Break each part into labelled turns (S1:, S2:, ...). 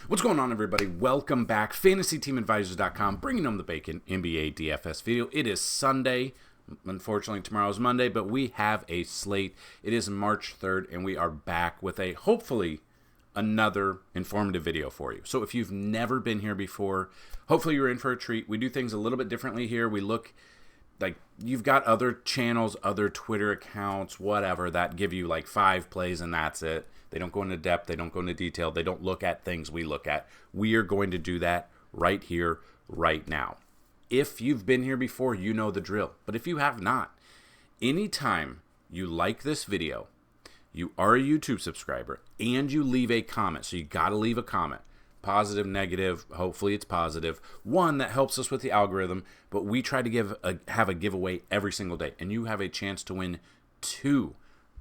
S1: What's going on, everybody? Welcome back. FantasyTeamAdvisors.com, bringing home the bacon NBA DFS video. It is Sunday. Unfortunately, tomorrow's Monday, but we have a slate. It is March 3rd, and we are back with hopefully, another informative video for you. So if you've never been here before, hopefully you're in for a treat. We do things a little bit differently here. We look like you've got other channels, other Twitter accounts, whatever, that give you like 5 plays and that's it. They don't go into depth. They don't go into detail. They don't look at things we look at. We are going to do that right here, right now. If you've been here before, you know the drill. But if you have not, anytime you like this video, you are a YouTube subscriber, and you leave a comment. So you got to leave a comment. Positive, negative, hopefully it's positive. One, that helps us with the algorithm, but we try to have a giveaway every single day, and you have a chance to win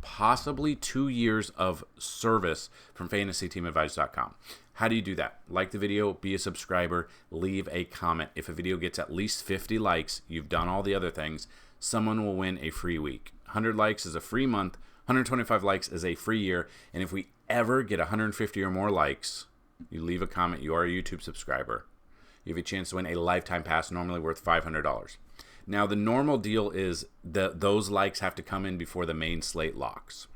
S1: possibly 2 years of service from FantasyTeamAdvisors.com. How do you do that? Like the video, be a subscriber, leave a comment. If a video gets at least 50 likes, you've done all the other things, someone will win a free week. 100 likes is a free month, 125 likes is a free year, and if we ever get 150 or more likes, you leave a comment, you are a YouTube subscriber, you have a chance to win a lifetime pass, normally worth $500. Now, the normal deal is those likes have to come in before the main slate locks.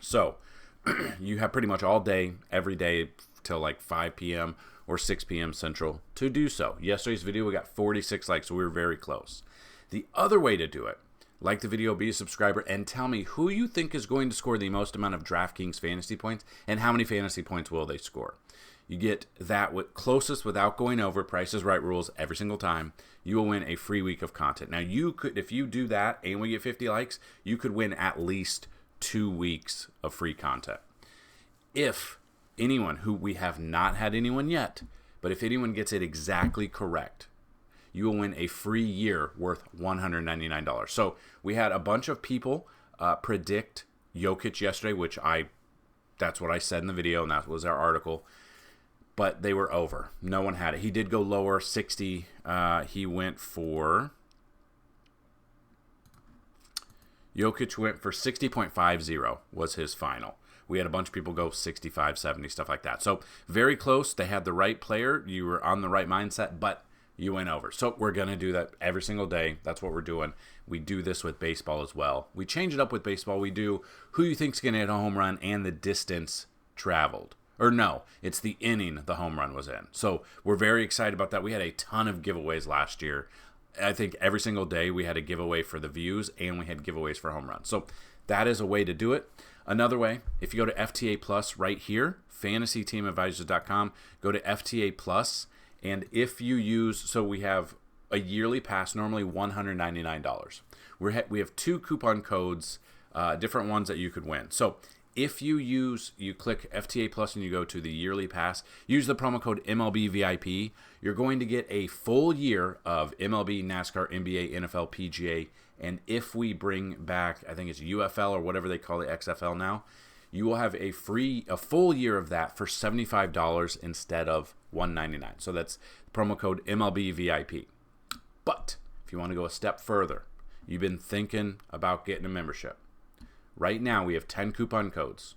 S1: So, you have pretty much all day, every day, till like 5 p.m. or 6 p.m. Central to do so. Yesterday's video, we got 46 likes, so we were very close. The other way to do it, like the video, be a subscriber, and tell me who you think is going to score the most amount of DraftKings fantasy points, and how many fantasy points will they score. You get that closest without going over Price is Right rules every single time. You will win a free week of content. Now, you could, if you do that and we get 50 likes, you could win at least 2 weeks of free content. If anyone, who we have not had anyone yet, but if anyone gets it exactly correct, you will win a free year worth $199. So we had a bunch of people predict Jokic yesterday, that's what I said in the video, and that was our article. But they were over. No one had it. He did go lower, 60. He went for... Jokic went for 60.50 was his final. We had a bunch of people go 65, 70, stuff like that. So very close. They had the right player. You were on the right mindset, but you went over. So we're going to do that every single day. That's what we're doing. We do this with baseball as well. We change it up with baseball. We do who you think's going to hit a home run and the distance traveled. Or no, it's the inning the home run was in. So we're very excited about that. We had a ton of giveaways last year. I think every single day we had a giveaway for the views, and we had giveaways for home runs. So that is a way to do it. Another way, if you go to FTA Plus right here, FantasyTeamAdvisors.com, go to FTA Plus, and if you use, so we have a yearly pass, normally $199. We have 2 coupon codes, different ones that you could win. So if you click FTA Plus and you go to the yearly pass, use the promo code MLBVIP, you're going to get a full year of MLB, NASCAR, NBA, NFL, PGA, and if we bring back, I think it's UFL or whatever they call it, XFL now, you will have a full year of that for $75 instead of $199. So that's promo code MLBVIP. But if you want to go a step further, you've been thinking about getting a membership. Right now, we have 10 coupon codes.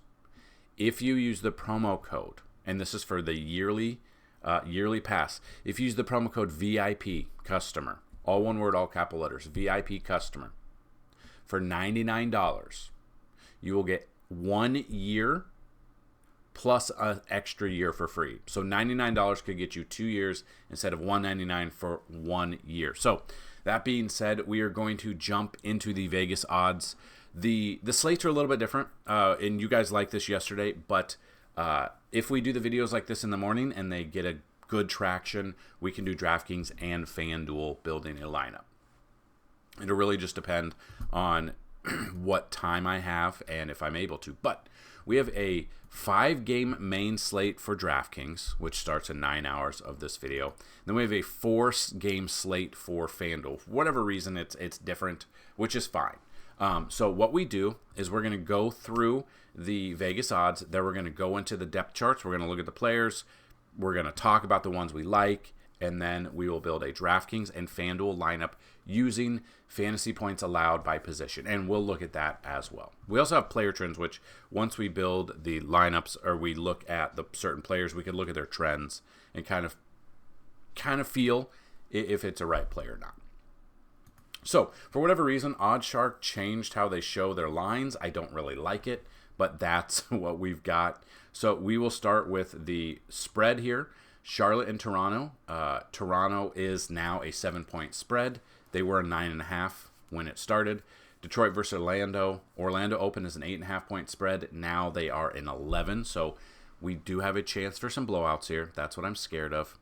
S1: If you use the promo code, and this is for the yearly pass, if you use the promo code VIP customer, all one word, all capital letters, VIP customer, for $99, you will get 1 year plus an extra year for free. So $99 could get you 2 years instead of $199 for 1 year. So that being said, we are going to jump into the Vegas odds. The slates are a little bit different, and you guys liked this yesterday, but if we do the videos like this in the morning and they get a good traction, we can do DraftKings and FanDuel building a lineup. It'll really just depend on what time I have and if I'm able to. But we have a 5-game main slate for DraftKings, which starts in 9 hours of this video. Then we have a 4-game slate for FanDuel. For whatever reason, it's different, which is fine. So what we do is we're going to go through the Vegas odds. Then we're going to go into the depth charts. We're going to look at the players. We're going to talk about the ones we like. and then we will build a DraftKings and FanDuel lineup using fantasy points allowed by position, and we'll look at that as well. We also have player trends, which once we build the lineups or we look at the certain players, we can look at their trends and kind of feel if it's a right player or not. So, for whatever reason, OddsShark changed how they show their lines. I don't really like it, but that's what we've got. So, we will start with the spread here. Charlotte and Toronto. Toronto is now a 7-point spread. They were a 9.5 when it started. Detroit versus Orlando. Orlando opened as an 8.5-point spread. Now they are an 11. So, we do have a chance for some blowouts here. That's what I'm scared of.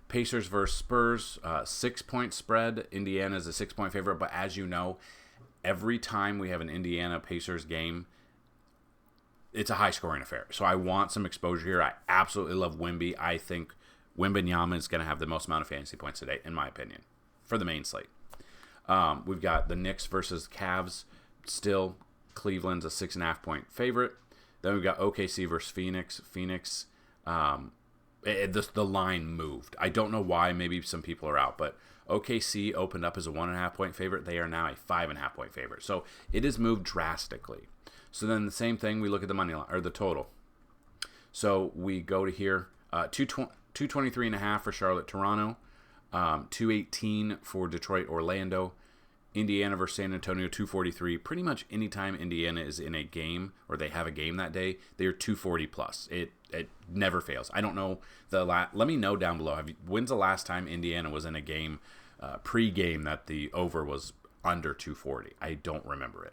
S1: Pacers versus Spurs, 6-point spread. Indiana is a 6-point favorite, but as you know, every time we have an Indiana-Pacers game, it's a high-scoring affair. So I want some exposure here. I absolutely love Wemby. I think Wembanyama is going to have the most amount of fantasy points today, in my opinion, for the main slate. We've got the Knicks versus Cavs. Still, Cleveland's a 6.5-point favorite. Then we've got OKC versus Phoenix. Phoenix, the line moved. I don't know why. Maybe some people are out, but OKC opened up as a 1.5-point favorite. They are now a 5.5-point favorite. So it has moved drastically. So then the same thing, we look at the money line or the total. So we go to here, 223.5 for Charlotte, Toronto, 218 for Detroit, Orlando, Indiana versus San Antonio, 243. Pretty much anytime Indiana is in a game or they have a game that day, they are 240 plus. It never fails. I don't know let me know down below. When's the last time Indiana was in a game pre-game that the over was under 240? I don't remember it.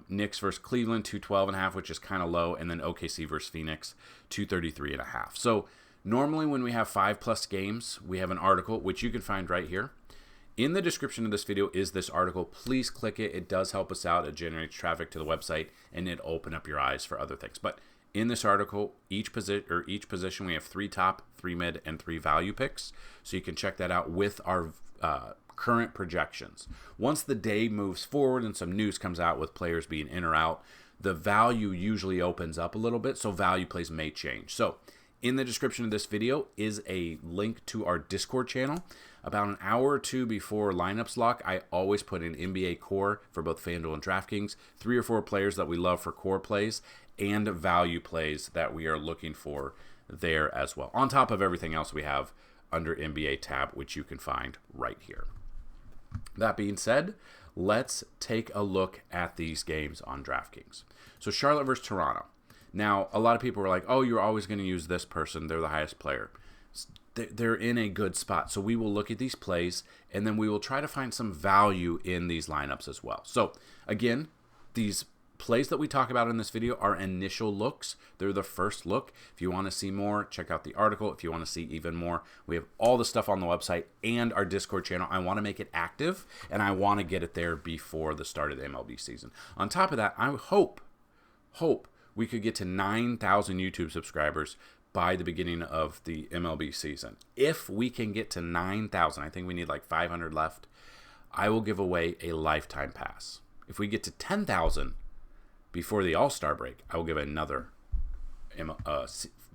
S1: Knicks versus Cleveland, 212.5, which is kind of low, and then OKC versus Phoenix, 233.5. So normally when we have 5+ games, we have an article which you can find right here. In the description of this video is this article. Please click it. It does help us out. It generates traffic to the website, and it open up your eyes for other things. But in this article, each position, we have 3 top, 3 mid, and 3 value picks. So you can check that out with our current projections. Once the day moves forward and some news comes out with players being in or out, the value usually opens up a little bit, so value plays may change. So in the description of this video is a link to our Discord channel. About an hour or 2 before lineups lock, I always put in NBA core for both FanDuel and DraftKings, 3 or 4 players that we love for core plays, and value plays that we are looking for there as well. On top of everything else we have under NBA tab, which you can find right here. That being said, let's take a look at these games on DraftKings. So Charlotte versus Toronto. Now, a lot of people were like, oh, you're always going to use this person. They're the highest player. They're in a good spot. So we will look at these plays, and then we will try to find some value in these lineups as well. So, again, these plays that we talk about in this video are initial looks. They're the first look. If you want to see more, check out the article. If you want to see even more, we have all the stuff on the website and our Discord channel. I want to make it active, and I want to get it there before the start of the MLB season. On top of that, I hope we could get to 9,000 YouTube subscribers by the beginning of the MLB season. If we can get to 9,000, I think we need like 500 left, I will give away a lifetime pass. If we get to 10,000 before the All-Star break, I will give another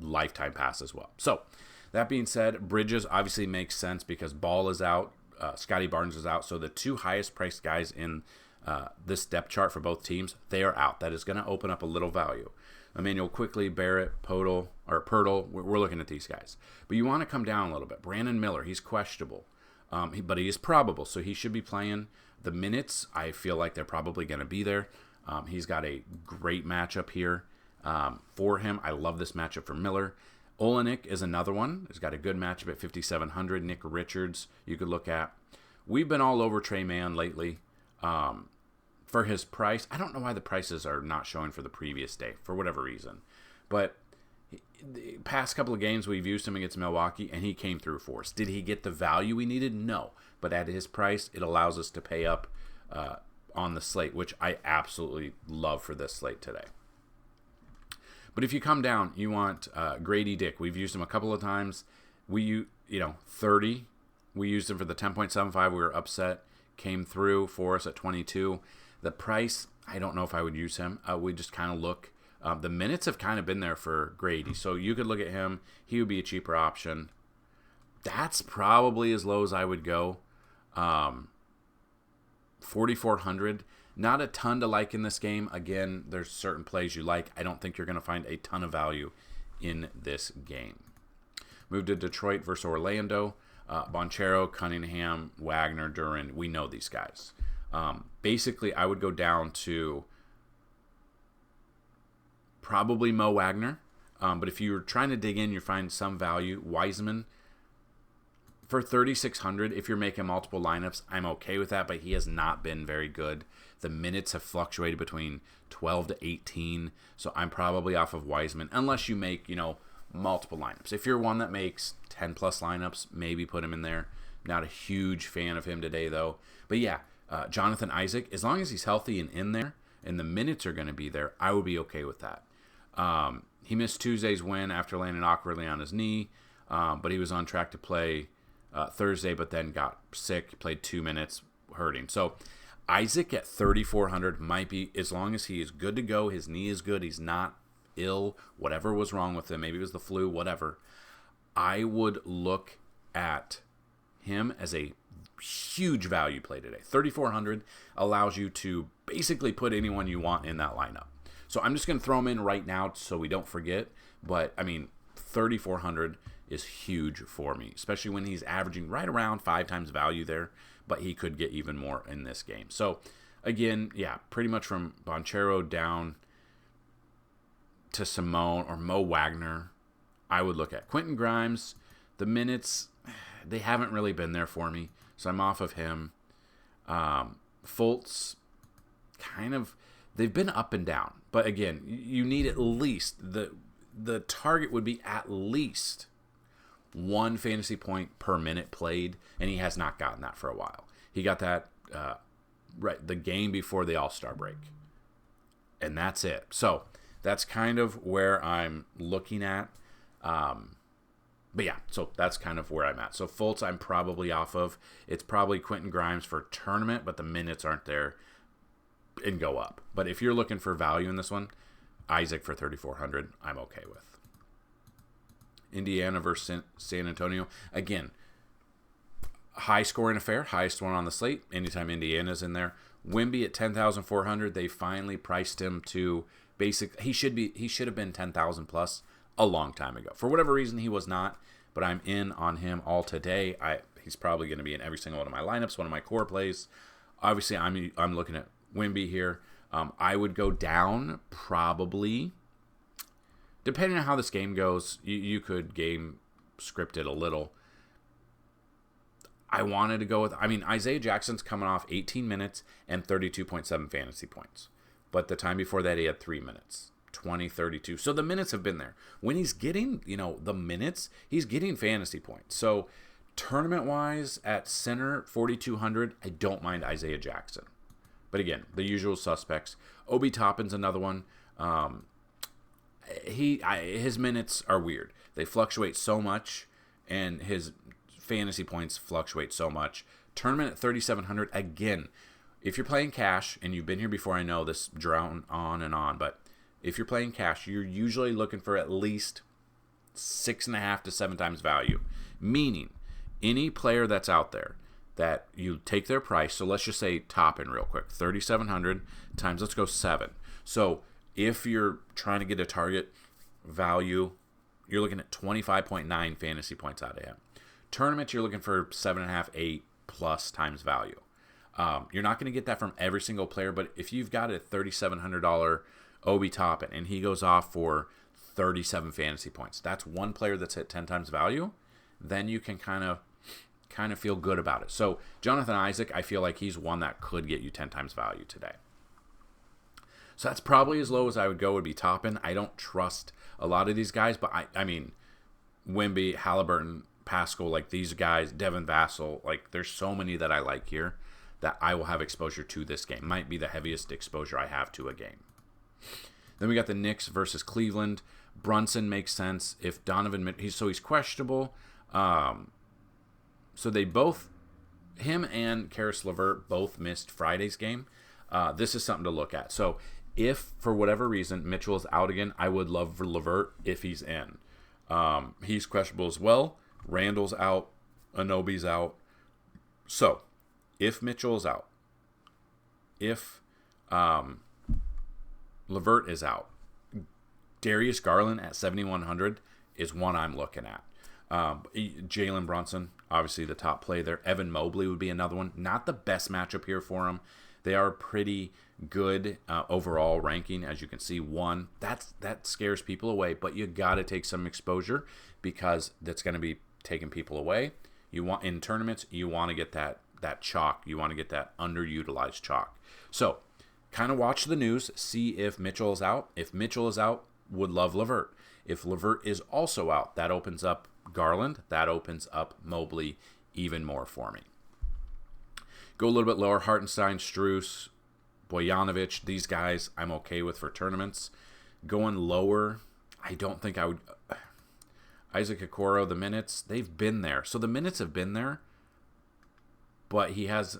S1: lifetime pass as well. So, that being said, Bridges obviously makes sense because Ball is out, Scotty Barnes is out, so the 2 highest priced guys in this depth chart for both teams, they are out. That is going to open up a little value. Emmanuel Quickly, Barrett, Pirtle, we're looking at these guys. But you want to come down a little bit. Brandon Miller, he's questionable, but he is probable, so he should be playing. The minutes, I feel like they're probably going to be there. He's got a great matchup here for him. I love this matchup for Miller. Olenek is another one. He's got a good matchup at 5,700. Nick Richards, you could look at. We've been all over Trey Mann lately. For his price, I don't know why the prices are not showing for the previous day, for whatever reason. But the past couple of games, we've used him against Milwaukee, and he came through for us. Did he get the value we needed? No. But at his price, it allows us to pay up on the slate, which I absolutely love for this slate today. But if you come down, you want Grady Dick. We've used him a couple of times. 30. We used him for the 10.75. We were upset. Came through for us at 22. The price, I don't know if I would use him. We just kind of look. The minutes have kind of been there for Grady. So you could look at him. He would be a cheaper option. That's probably as low as I would go. 4,400. Not a ton to like in this game. Again, there's certain plays you like. I don't think you're going to find a ton of value in this game. Move to Detroit versus Orlando. Bonchero, Cunningham, Wagner, Duran. We know these guys. Basically, I would go down to probably Mo Wagner. But if you're trying to dig in, you find some value. Wiseman for 3,600. If you're making multiple lineups, I'm okay with that. But he has not been very good. The minutes have fluctuated between 12 to 18. So I'm probably off of Wiseman unless you make, multiple lineups. If you're one that makes 10 plus lineups, maybe put him in there. Not a huge fan of him today though. But yeah, Jonathan Isaac, as long as he's healthy and in there and the minutes are going to be there, I would be okay with that. He missed Tuesday's win after landing awkwardly on his knee, but he was on track to play Thursday, but then got sick, played 2 minutes, hurting. So Isaac at 3,400 might be, as long as he is good to go, his knee is good, he's not ill, whatever was wrong with him, maybe it was the flu, whatever, I would look at him as a huge value play today. 3,400 allows you to basically put anyone you want in that lineup. So I'm just going to throw him in right now so we don't forget. But, 3,400 is huge for me, especially when he's averaging right around 5 times value there. But he could get even more in this game. So, again, yeah, pretty much from Bonchero down to Simone or Mo Wagner, I would look at. Quentin Grimes, the minutes, they haven't really been there for me. So I'm off of him. Fultz, kind of, they've been up and down. But again, you need at least, the target would be at least 1 fantasy point per minute played, and he has not gotten that for a while. He got that right the game before the All-Star break. And that's it. So that's kind of where I'm looking at. But yeah, so that's kind of where I'm at. So Fultz I'm probably off of. It's probably Quentin Grimes for tournament, but the minutes aren't there and go up. But if you're looking for value in this one, Isaac for 3,400, I'm okay with. Indiana versus San Antonio. Again, high scoring affair, highest one on the slate. Anytime Indiana's in there. Wemby at 10,400, they finally priced him to he should have been 10,000 plus a long time ago. For whatever reason, he was not, but I'm in on him all today. He's probably going to be in every single one of my lineups, one of my core plays. Obviously, I'm looking at Wemby here. I would go down probably, depending on how this game goes. You could game script it a little. I wanted to go with, Isaiah Jackson's coming off 18 minutes and 32.7 fantasy points. But the time before that, he had 3 minutes. 20, 32. So the minutes have been there. When he's getting, the minutes, he's getting fantasy points. So tournament-wise, at center, 4,200, I don't mind Isaiah Jackson. But again, the usual suspects. Obi Toppin's another one. His minutes are weird. They fluctuate so much, and his fantasy points fluctuate so much. Tournament at 3,700, again, if you're playing cash, and you've been here before, I know this drone on and on, but if you're playing cash, you're usually looking for at least 6.5 to 7 times value. Meaning, any player that's out there that you take their price, so let's just say Toppin real quick, 3,700 times, let's go 7. So if you're trying to get a target value, you're looking at 25.9 fantasy points out of him. Tournaments, you're looking for 7.5, 8 plus times value. You're not going to get that from every single player, but if you've got a $3,700 Obi Toppin and he goes off for 37 fantasy points, that's one player that's hit 10 times value, then you can kind of feel good about it. So Jonathan Isaac, I feel like he's one that could get you 10 times value today. So that's probably as low as I would go, would be Toppin. I don't trust a lot of these guys, but Wemby, Halliburton, Pascal, like these guys, Devin Vassell, like there's so many that I like here that I will have exposure to this game. Might be the heaviest exposure I have to a game. Then we got the Knicks versus Cleveland. Brunson makes sense. If Donovan, he's questionable. So they both, him and Karis LeVert both missed Friday's game. This is something to look at. So if for whatever reason Mitchell is out again, I would love for LeVert if he's in. He's questionable as well. Randall's out. Anobi's out. So, if Mitchell is out, if Levert is out, Darius Garland at 7,100 is one I'm looking at. Jalen Brunson, obviously the top play there. Evan Mobley would be another one. Not the best matchup here for him. They are pretty good overall ranking, as you can see. One, that scares people away, but you got to take some exposure because that's going to be taking people away. You want in tournaments, you want to get that chalk. You want to get that underutilized chalk. So, kind of watch the news, see if Mitchell is out. If Mitchell is out, would love Levert. If Levert is also out, that opens up Garland. That opens up Mobley even more for me. Go a little bit lower. Hartenstein, Strus, Bojanovic, these guys I'm okay with for tournaments. Going lower, I don't think I would. Isaac Okoro, the minutes, they've been there. So the minutes have been there, but he's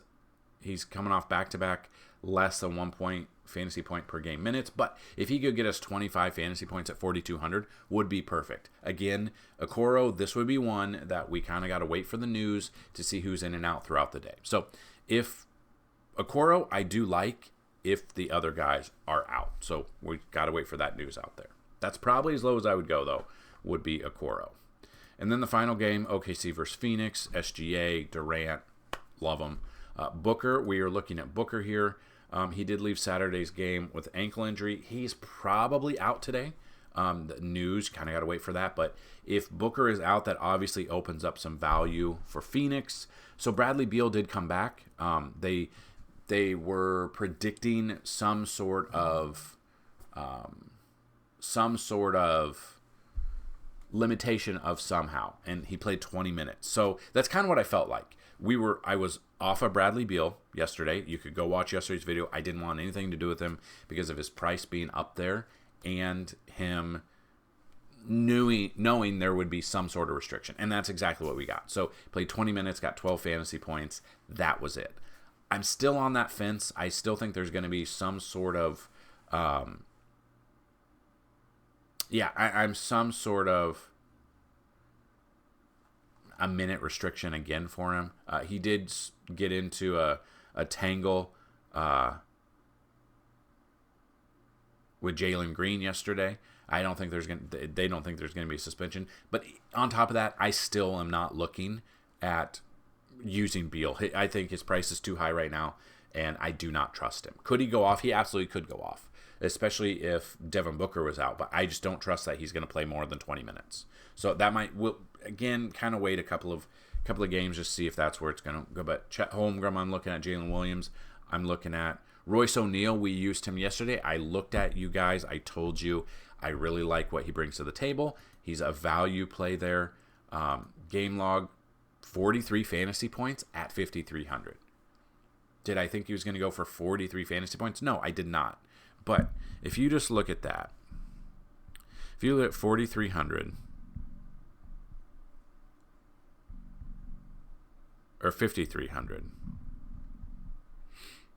S1: coming off back-to-back less than 1 point fantasy point per game minutes. But if he could get us 25 fantasy points at 4,200, would be perfect. Again, Okoro, this would be one that we kind of got to wait for the news to see who's in and out throughout the day. So if Okoro, I do like if the other guys are out. So we got to wait for that news out there. That's probably as low as I would go, though, would be Okoro. And then the final game, OKC versus Phoenix, SGA, Durant, love them. Booker, we are looking at Booker here. He did leave Saturday's game with ankle injury. He's probably out today. The news, kind of got to wait for that. But if Booker is out, that obviously opens up some value for Phoenix. So Bradley Beal did come back. They were predicting some sort of limitation of somehow, and he played 20 minutes. So that's kind of what I felt like. I was off of Bradley Beal yesterday. You could go watch yesterday's video. I didn't want anything to do with him because of his price being up there and him knowing there would be some sort of restriction. And that's exactly what we got. So played 20 minutes, got 12 fantasy points. That was it. I'm still on that fence. I still think there's going to be some sort of I'm some sort of a minute restriction again for him. He did get into a tangle with Jalen Green yesterday. They don't think there's going to be a suspension. But on top of that, I still am not looking at using Beal. I think his price is too high right now, and I do not trust him. Could he go off? He absolutely could go off, especially if Devin Booker was out. But I just don't trust that he's going to play more than 20 minutes. So that will again kind of wait a couple of games just see if that's where it's going to go. But Chet Holmgren, I'm looking at Jalen Williams. I'm looking at Royce O'Neal. We used him yesterday. I looked at you guys. I told you I really like what he brings to the table. He's a value play there. Game log, 43 fantasy points at 5,300. Did I think he was going to go for 43 fantasy points? No, I did not. But if you just look at that, if you look at 4,300 or 5,300,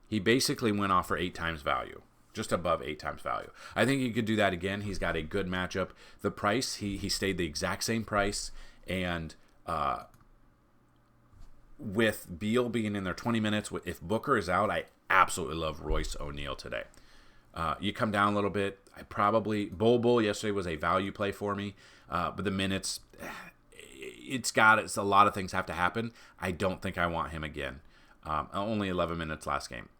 S1: he basically went off for 8 times value, just above 8 times value. I think he could do that again. He's got a good matchup. The price, he stayed the exact same price, and with Beal being in there 20 minutes, if Booker is out, I absolutely love Royce O'Neal today. You come down a little bit. Bull yesterday was a value play for me, but the minutes, it's a lot of things have to happen. I don't think I want him again. Only 11 minutes last game.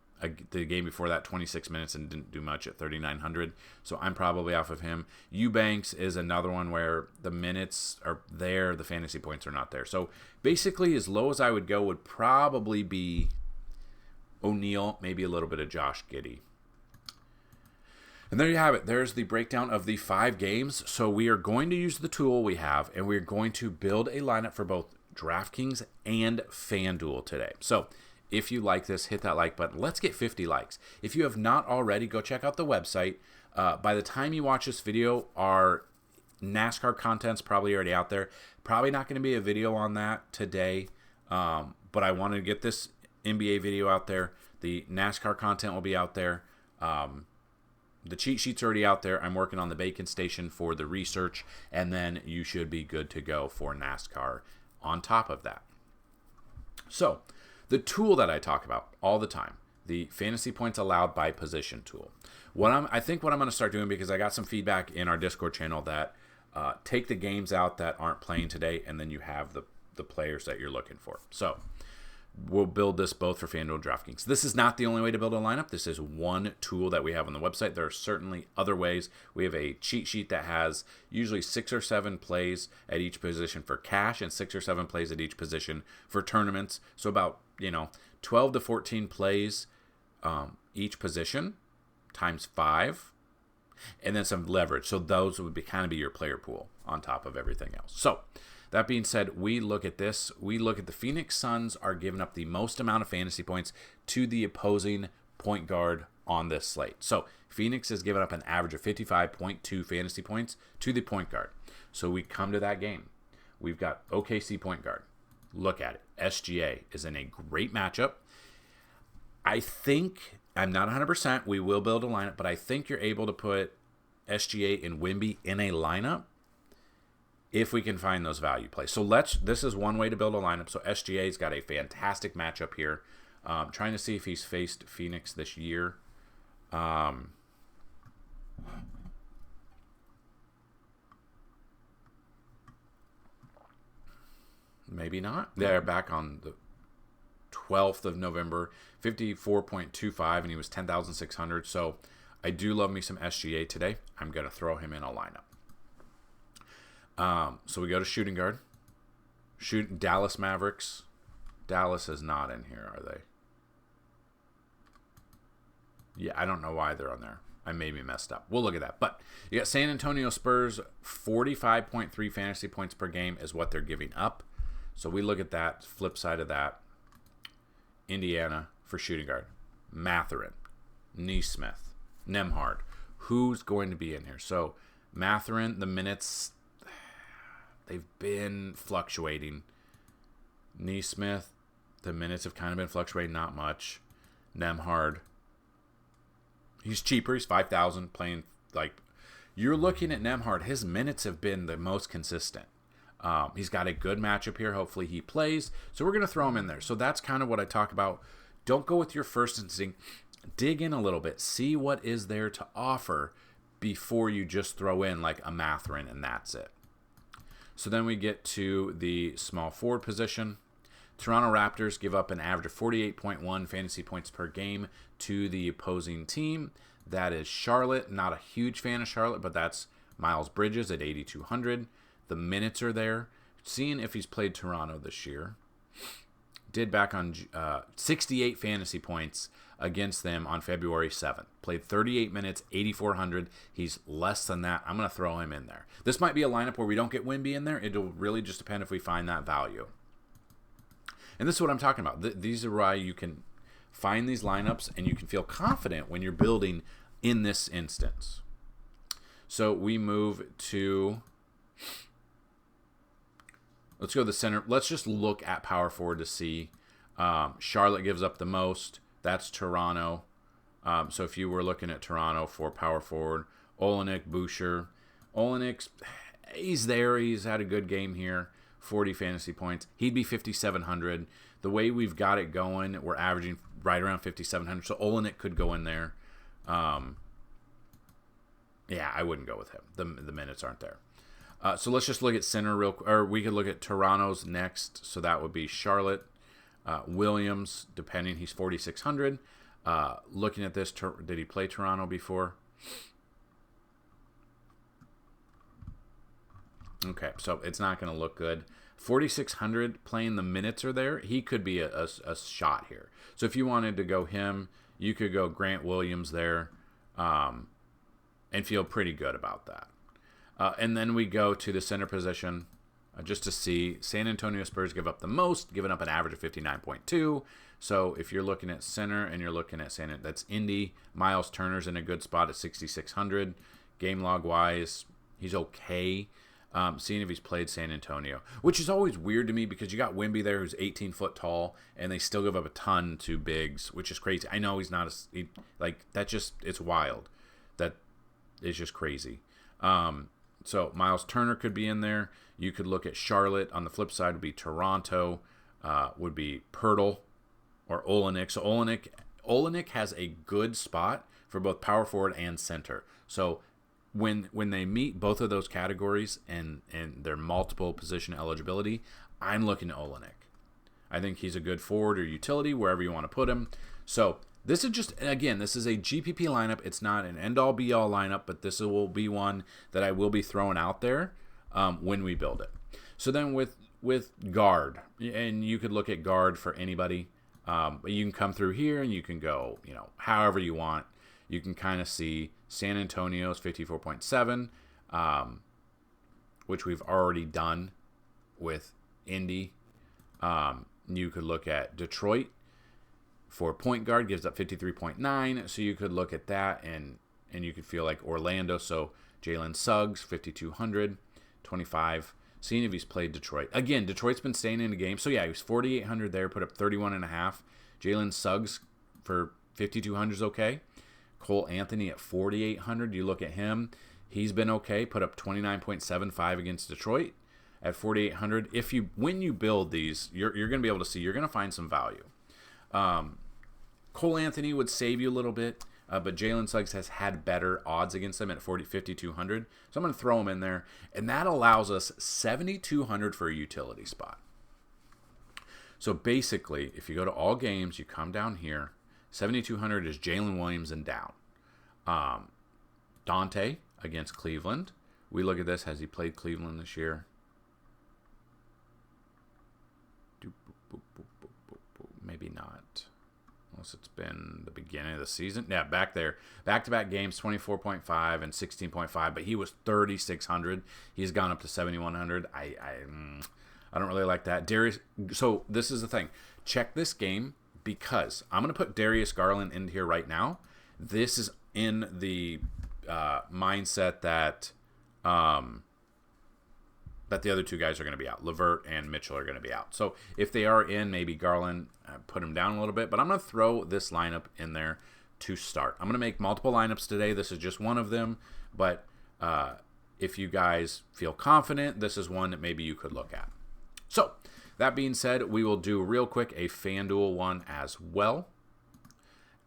S1: The game before that, 26 minutes and didn't do much at 3,900. So I'm probably off of him. Eubanks is another one where the minutes are there, the fantasy points are not there. So basically, as low as I would go would probably be O'Neal, maybe a little bit of Josh Giddey. And there you have it. There's the breakdown of the 5 games. So we are going to use the tool we have, and we're going to build a lineup for both DraftKings and FanDuel today. So if you like this, hit that like button. Let's get 50 likes. If you have not already, go check out the website. By the time you watch this video, our NASCAR content's probably already out there. Probably not going to be a video on that today, but I wanted to get this NBA video out there. The NASCAR content will be out there. The cheat sheet's already out there. I'm working on the Bacon Station for the research, and then you should be good to go for NASCAR on top of that. So the tool that I talk about all the time, the fantasy points allowed by position tool. I think what I'm going to start doing, because I got some feedback in our Discord channel that take the games out that aren't playing today, and then you have the players that you're looking for. So we'll build this both for FanDuel and DraftKings. This is not the only way to build a lineup. This is one tool that we have on the website. There are certainly other ways. We have a cheat sheet that has usually 6 or 7 plays at each position for cash and 6 or 7 plays at each position for tournaments. So about 12 to 14 plays each position times 5, and then some leverage. So those would kind of be your player pool on top of everything else. So that being said, we look at this. We look at the Phoenix Suns are giving up the most amount of fantasy points to the opposing point guard on this slate. So Phoenix has given up an average of 55.2 fantasy points to the point guard. So we come to that game. We've got OKC point guard. Look at it. SGA is in a great matchup. I think, I'm not 100%, we will build a lineup, but I think you're able to put SGA and Wemby in a lineup if we can find those value plays. So this is one way to build a lineup. So SGA's got a fantastic matchup here. Trying to see if he's faced Phoenix this year. Maybe not. They're back on the 12th of November, 54.25, and he was 10,600. So I do love me some SGA today. I'm going to throw him in a lineup. So we go to shooting guard. Dallas Mavericks. Dallas is not in here, are they? Yeah, I don't know why they're on there. I may be messed up. We'll look at that. But you got San Antonio Spurs, 45.3 fantasy points per game is what they're giving up. So we look at that, flip side of that. Indiana for shooting guard. Mathurin, Neesmith, Nembhard. Who's going to be in here? So Mathurin, the minutes, they've been fluctuating. Neesmith, the minutes have kind of been fluctuating, not much. Nembhard, he's cheaper. He's 5,000 playing. You're looking at Nembhard. His minutes have been the most consistent. He's got a good matchup here. Hopefully he plays. So we're going to throw him in there. So that's kind of what I talk about. Don't go with your first instinct. Dig in a little bit. See what is there to offer before you just throw in like a Mathurin and that's it. So then we get to the small forward position. Toronto Raptors give up an average of 48.1 fantasy points per game to the opposing team. That is Charlotte. Not a huge fan of Charlotte, but that's Miles Bridges at 8,200. The minutes are there. Seeing if he's played Toronto this year. Did back on 68 fantasy points against them on February 7th. Played 38 minutes, 8,400. He's less than that. I'm going to throw him in there. This might be a lineup where we don't get Wemby in there. It'll really just depend if we find that value. And this is what I'm talking about. These are why you can find these lineups and you can feel confident when you're building in this instance. So we move to... Let's go to the center. Let's just look at power forward to see. Charlotte gives up the most. That's Toronto. So if you were looking at Toronto for power forward, Olenek, Boucher. Olenek, he's there. He's had a good game here. 40 fantasy points. He'd be 5,700. The way we've got it going, we're averaging right around 5,700. So Olenek could go in there. Yeah, I wouldn't go with him. The minutes aren't there. So let's just look at center real quick. Or we could look at Toronto's next. So that would be Charlotte. Williams, depending, he's 4,600. Looking at this, did he play Toronto before? Okay, so it's not going to look good. 4,600 playing the minutes are there. He could be a shot here. So if you wanted to go him, you could go Grant Williams there and feel pretty good about that. And then we go to the center position just to see. San Antonio Spurs give up the most, giving up an average of 59.2. So if you're looking at center and you're looking at that's Indy. Miles Turner's in a good spot at 6,600. Game log wise, he's okay. Seeing if he's played San Antonio, which is always weird to me because you got Wemby there who's 18 foot tall and they still give up a ton to bigs, which is crazy. I know he's not it's wild. That is just crazy. So Miles Turner could be in there. You could look at Charlotte. On the flip side would be Toronto. would be Pirtle or Olenek. So Olenek has a good spot for both power forward and center. So when they meet both of those categories and their multiple position eligibility, I'm looking at Olenek. I think he's a good forward or utility, wherever you want to put him. So this is just, again, this is a GPP lineup. It's not an end-all, be-all lineup, but this will be one that I will be throwing out there when we build it. So then with guard, and you could look at guard for anybody. But you can come through here and you can go, however you want. You can kind of see San Antonio's 54.7, which we've already done with Indy. You could look at Detroit for point guard, gives up 53.9. So you could look at that and you could feel like Orlando. So Jalen Suggs, 5,200, 25. Seeing if he's played Detroit. Again, Detroit's been staying in the game. So yeah, he was 4,800 there, put up 31.5. Jalen Suggs for 5,200 is okay. Cole Anthony at 4,800. You look at him. He's been okay. Put up 29.75 against Detroit at 4,800. When you build these, you're going to be able to see, you're going to find some value. Cole Anthony would save you a little bit, but Jalen Suggs has had better odds against him at 5,200. So I'm going to throw him in there, and that allows us 7,200 for a utility spot. So basically, if you go to all games, you come down here, 7,200 is Jalen Williams and down. Dante against Cleveland. We look at this. Has he played Cleveland this year? Maybe not. Unless it's been the beginning of the season. Yeah, back there. Back-to-back games, 24.5 and 16.5. But he was 3,600. He's gone up to 7,100. I don't really like that. Darius. So this is the thing. Check this game because I'm going to put Darius Garland in here right now. This is in the mindset that that the other two guys are going to be out. Levert and Mitchell are going to be out. So if they are in, maybe Garland, put him down a little bit. But I'm going to throw this lineup in there to start. I'm going to make multiple lineups today. This is just one of them. But if you guys feel confident, this is one that maybe you could look at. So that being said, we will do real quick a FanDuel one as well.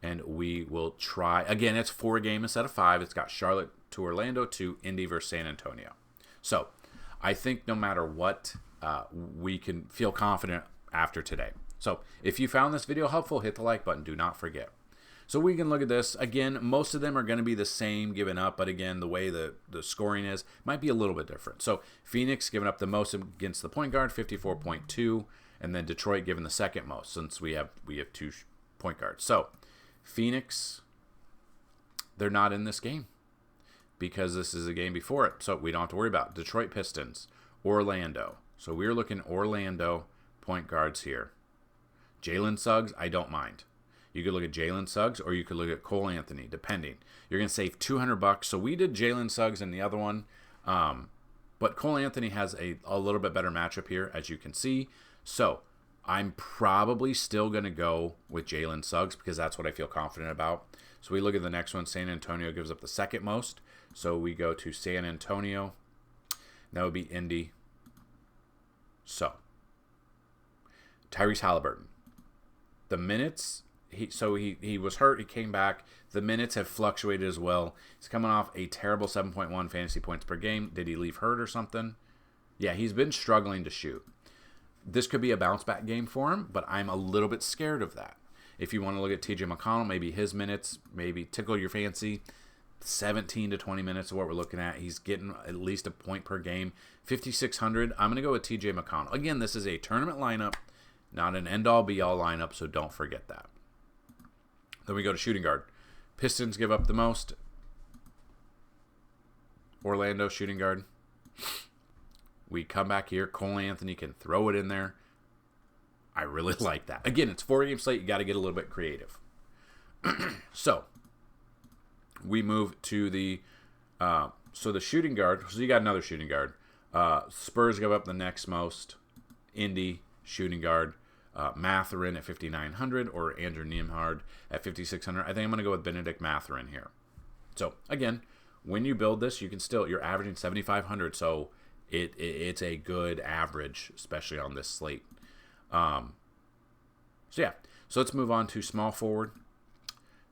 S1: And we will try. Again, it's 4 games instead of 5. It's got Charlotte to Orlando to Indy versus San Antonio. So I think no matter what, we can feel confident after today. So if you found this video helpful, hit the like button. Do not forget. So we can look at this. Again, most of them are going to be the same given up. But again, the way the scoring is might be a little bit different. So Phoenix giving up the most against the point guard, 54.2. And then Detroit giving the second most since we have 2 point guards. So Phoenix, they're not in this game because this is a game before it. So we don't have to worry about Detroit Pistons, Orlando. So we're looking Orlando point guards here. Jalen Suggs, I don't mind. You could look at Jalen Suggs or you could look at Cole Anthony, depending. You're going to save $200. So we did Jalen Suggs in the other one. But Cole Anthony has a little bit better matchup here, as you can see. So I'm probably still going to go with Jalen Suggs because that's what I feel confident about. So we look at the next one. San Antonio gives up the second most. So we go to San Antonio. That would be Indy. So Tyrese Halliburton. The minutes, he was hurt. He came back. The minutes have fluctuated as well. He's coming off a terrible 7.1 fantasy points per game. Did he leave hurt or something? Yeah, he's been struggling to shoot. This could be a bounce back game for him, but I'm a little bit scared of that. If you want to look at TJ McConnell, maybe his minutes, maybe tickle your fancy. 17 to 20 minutes is what we're looking at. He's getting at least a point per game. 5,600. I'm going to go with TJ McConnell. Again, this is a tournament lineup, not an end-all, be-all lineup, so don't forget that. Then we go to shooting guard. Pistons give up the most. Orlando shooting guard. We come back here. Cole Anthony can throw it in there. I really like that. Again, it's 4-game slate. You got to get a little bit creative. So we move to the shooting guard. So you got another shooting guard. Spurs give up the next most. Indy shooting guard. Mathurin at 5,900 or Andrew Nembhard at 5,600. I think I'm going to go with Benedict Mathurin here. So again, when you build this, you're averaging 7,500. So it's a good average, especially on this slate. So yeah, so let's move on to small forward.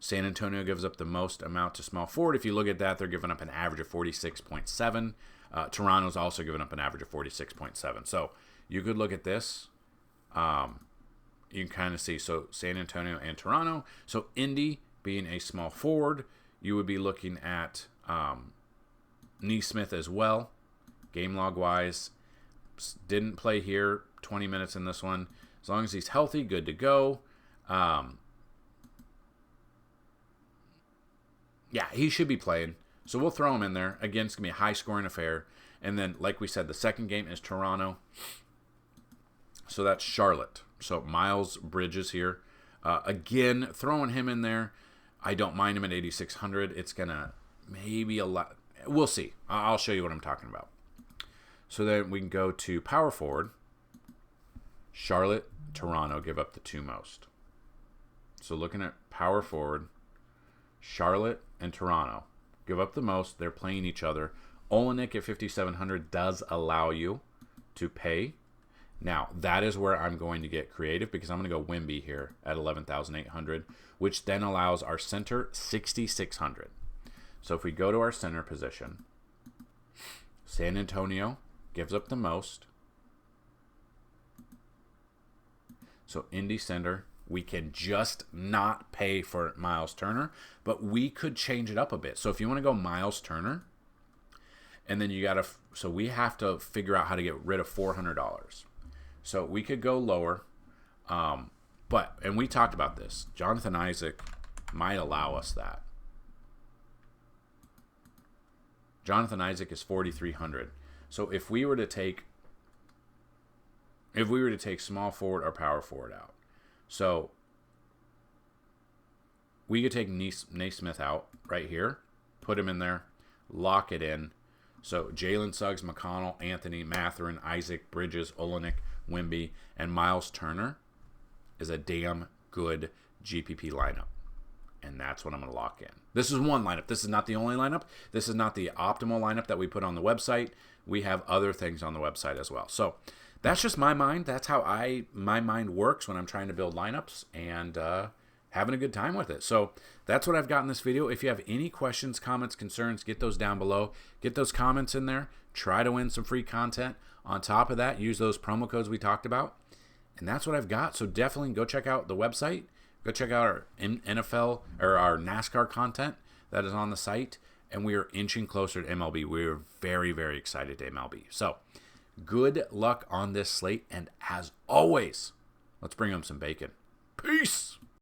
S1: San Antonio gives up the most amount to small forward. If you look at that, they're giving up an average of 46.7. Toronto's also giving up an average of 46.7. So you could look at this. You can kind of see, so San Antonio and Toronto. So Indy being a small forward, you would be looking at Neesmith as well. Game log wise, didn't play here, 20 minutes in this one. As long as he's healthy, good to go. Yeah, he should be playing. So we'll throw him in there. Again, it's going to be a high-scoring affair. And then, like we said, the second game is Toronto. So that's Charlotte. So Miles Bridges here. Again, throwing him in there. I don't mind him at 8,600. It's going to maybe a lot. We'll see. I'll show you what I'm talking about. So then we can go to power forward. Charlotte, Toronto give up the two most. So looking at power forward, Charlotte and Toronto give up the most. They're playing each other. Olenek at 5,700 does allow you to pay. Now, that is where I'm going to get creative because I'm going to go Wemby here at 11,800, which then allows our center 6,600. So if we go to our center position, San Antonio gives up the most. So Indy center, we can just not pay for Miles Turner, but we could change it up a bit. So if you want to go Miles Turner, and then you got to, so we have to figure out how to get rid of $400. So we could go lower, and we talked about this. Jonathan Isaac might allow us that. Jonathan Isaac is 4,300. So if we were to take small forward or power forward out, so we could take Naismith out right here, put him in there, lock it in. So Jalen Suggs, McConnell, Anthony, Mathurin, Isaac, Bridges, Olenek, Wemby, and Miles Turner is a damn good GPP lineup. And that's what I'm going to lock in. This is one lineup. This is not the only lineup. This is not the optimal lineup that we put on the website. We have other things on the website as well. So that's just my mind. That's how my mind works when I'm trying to build lineups and having a good time with it. So that's what I've got in this video. If you have any questions, comments, concerns, get those down below. Get those comments in there. Try to win some free content. On top of that, use those promo codes we talked about. And that's what I've got. So definitely go check out the website. Go check out our NFL or our NASCAR content that is on the site. And we are inching closer to MLB. We are very, very excited to MLB. So good luck on this slate. And as always, let's bring them some bacon. Peace.